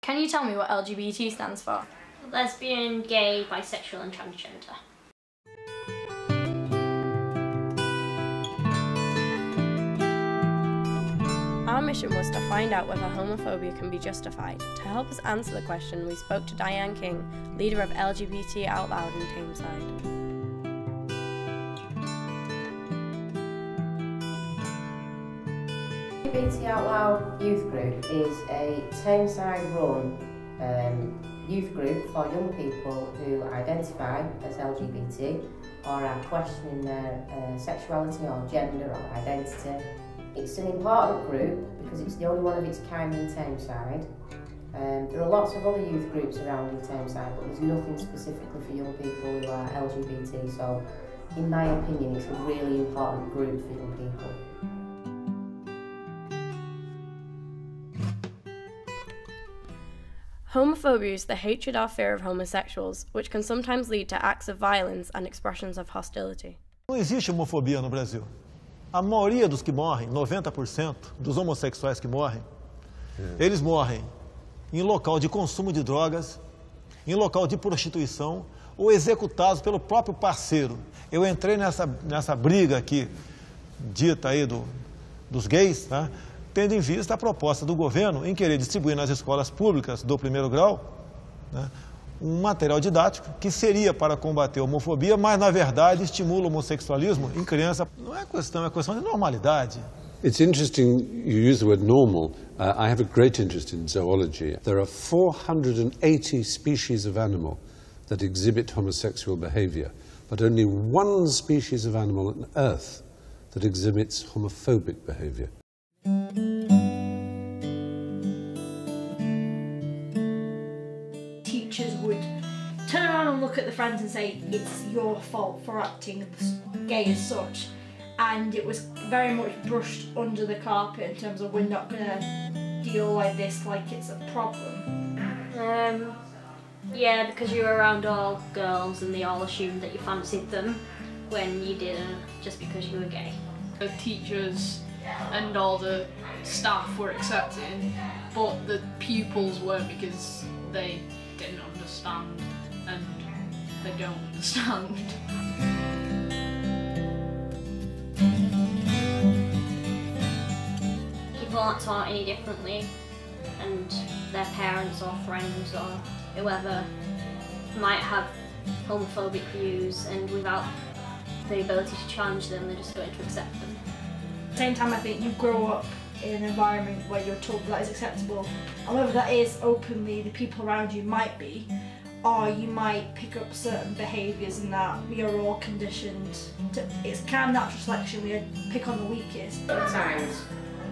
Can you tell me what LGBT stands for? Lesbian, gay, bisexual and transgender. Our mission was to find out whether homophobia can be justified. To help us answer the question, we spoke to Diane King, leader of LGBT Out Loud in Tameside. LGBT Out Loud youth group is a Tameside-run youth group for young people who identify as LGBT or are questioning their sexuality or gender or identity. It's an important group because it's the only one of its kind in Tameside. There are lots of other youth groups around in Tameside, but there's nothing specifically for young people who are LGBT, so in my opinion it's a really important group for young people. Homophobia is the hatred or fear of homosexuals, which can sometimes lead to acts of violence and expressions of hostility. Não existe homofobia no Brasil. A maioria dos que morrem, 90% dos homossexuais que morrem, eles morrem em local de consumo de drogas, em local de prostituição ou executados pelo próprio parceiro. Eu entrei nessa briga aqui, dita aí dos gays, tá? Tendo em vista a proposta do governo em querer distribuir nas escolas públicas do primeiro grau, né, um material didático que seria para combater a homofobia, mas na verdade estimula o homossexualismo em criança. Não é questão de normalidade. It's interesting you use the word normal. I have a great interest in zoology. There are 480 species of animal that exhibit homosexual behavior, but only one species of animal on Earth that exhibits homophobic behavior. Teachers would turn around and look at the friends and say, it's your fault for acting gay as such, and it was very much brushed under the carpet in terms of we're not going to deal like this like it's a problem. Yeah, because you were around all girls and they all assumed that you fancied them when you didn't, just because you were gay. The teachers and all the staff were accepting, but the pupils weren't because they didn't understand, and they don't understand. People aren't taught any differently, and their parents or friends or whoever might have homophobic views, and without the ability to challenge them, they're just going to accept them. At the same time, I think you grow up in an environment where you're told that is acceptable, and whether that is openly, the people around you might be, or you might pick up certain behaviours and that we are all conditioned to, it's kind of natural selection, we pick on the weakest. Sometimes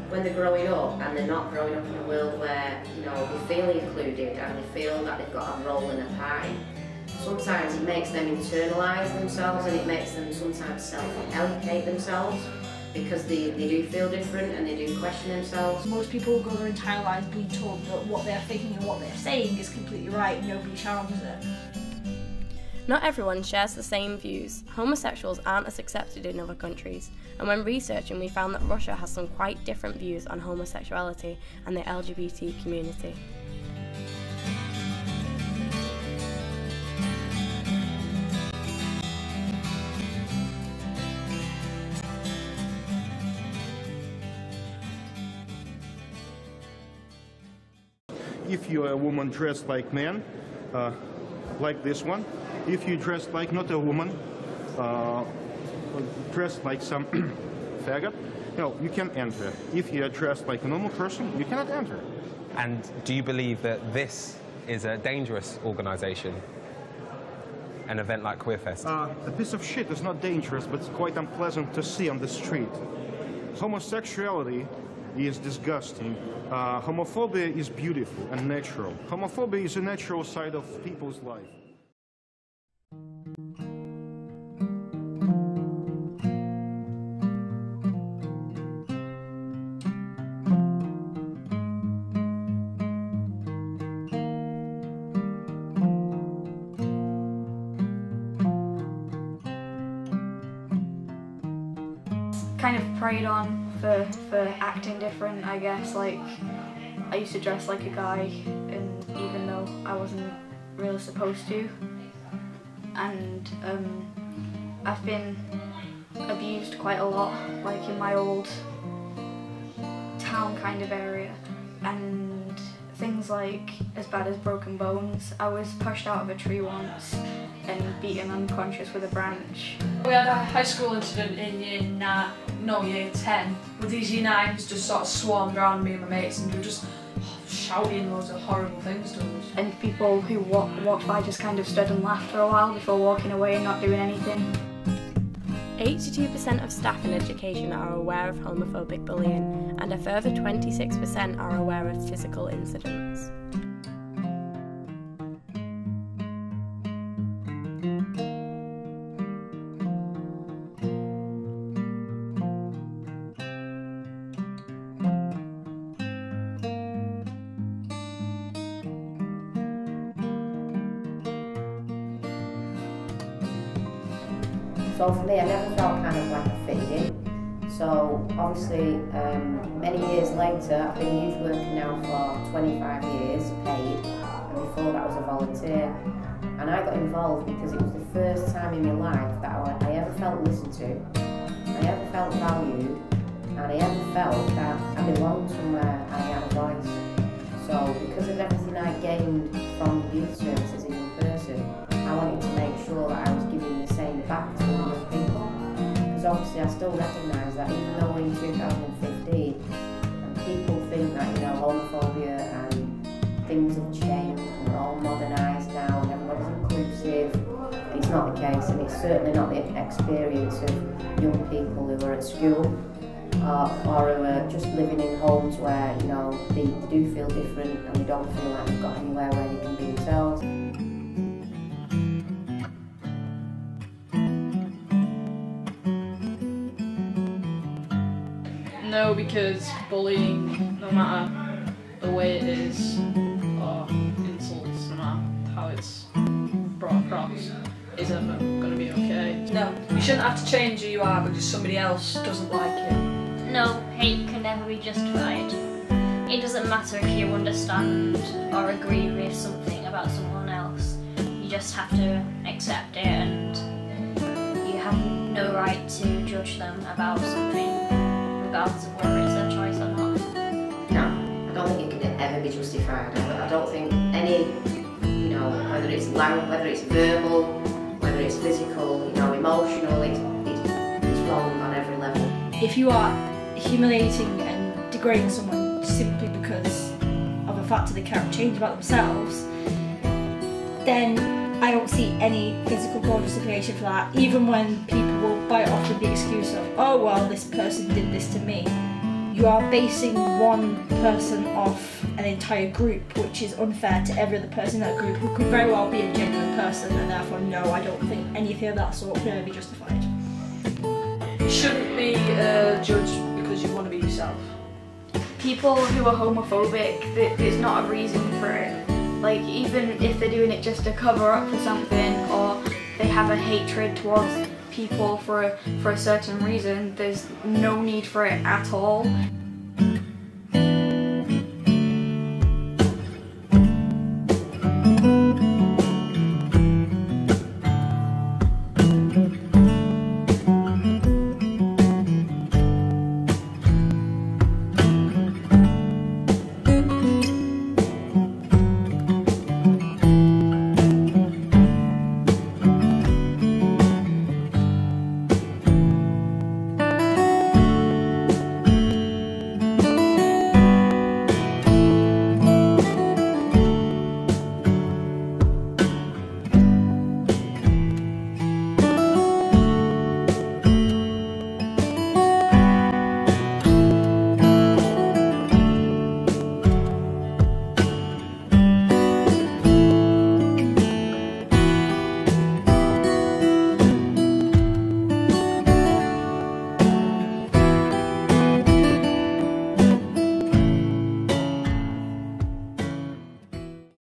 when they're growing up and they're not growing up in a world where, you know, they feel included and they feel that they've got a role in a pie, sometimes it makes them internalise themselves and it makes them sometimes self-allocate themselves because they do feel different and they do question themselves. Most people go their entire lives being told that what they're thinking and what they're saying is completely right, nobody challenges it. Not everyone shares the same views. Homosexuals aren't as accepted in other countries, and when researching we found that Russia has some quite different views on homosexuality and the LGBT community. If you're a woman dressed like men, like this one, if you dress like not a woman, dressed like some faggot, no, you can enter. If you are dressed like a normal person, you cannot enter. And do you believe that this is a dangerous organisation, an event like Queerfest? A piece of shit is not dangerous, but it's quite unpleasant to see on the street. Homosexuality is disgusting. Homophobia is beautiful and natural. Homophobia is a natural side of people's life. Kind of preyed on for acting different, I guess. Like, I used to dress like a guy in though I wasn't really supposed to. And I've been abused quite a lot, like in my old town kind of area, and things like as bad as broken bones. I was pushed out of a tree once and beaten unconscious with a branch. We had a high school incident in year 10, with these year 9s just sort of swarmed around me and my mates and they were just shouting loads of horrible things to us. And people who walked by just kind of stood and laughed for a while before walking away and not doing anything. 82% of staff in education are aware of homophobic bullying, and a further 26% are aware of physical incidents. So for me, I never felt kind of like I fitted in. So obviously, many years later, I've been a youth worker now for 25 years, paid, and before that was a volunteer. And I got involved because it was the first time in my life that I ever felt listened to, I ever felt valued, and I ever felt that I belonged somewhere and I had a voice. So because of everything I gained from the youth service as a young person, I wanted to make sure that I was giving the same back to young people. Because obviously I still recognise that even though we're in 2015 and people think that, you know, homophobia and things have changed and we're all modernised now and everybody's inclusive, it's not the case, and it's certainly not the experience of young people who are at school or who are just living in homes where, you know, they do feel different and they don't feel like they've got anywhere where they can be themselves. No, because bullying, no matter the way it is, or insults, no matter how it's brought across, is ever going to be okay. No, you shouldn't have to change who you are because somebody else doesn't like it. No, hate can never be justified. It doesn't matter if you understand or agree with something about someone else. You just have to accept it, and you have no right to judge them about something, regardless of whether it's their choice or not. No, I don't think it can ever be justified. I don't think any, you know, whether it's loud, whether it's verbal, whether it's physical, you know, emotional, it's wrong on every level. If you are humiliating and degrading someone simply because of a fact that they can't change about themselves, then I don't see any physical justification for that, even when people will bite off with the excuse of, oh well, this person did this to me. You are basing one person off an entire group, which is unfair to every other person in that group who could very well be a genuine person, and therefore no, I don't think anything of that sort can ever be justified. You shouldn't be judged because you want to be yourself. People who are homophobic, there's not a reason for it. Like, even if they're doing it just to cover up for something, or they have a hatred towards people for a certain reason, there's no need for it at all.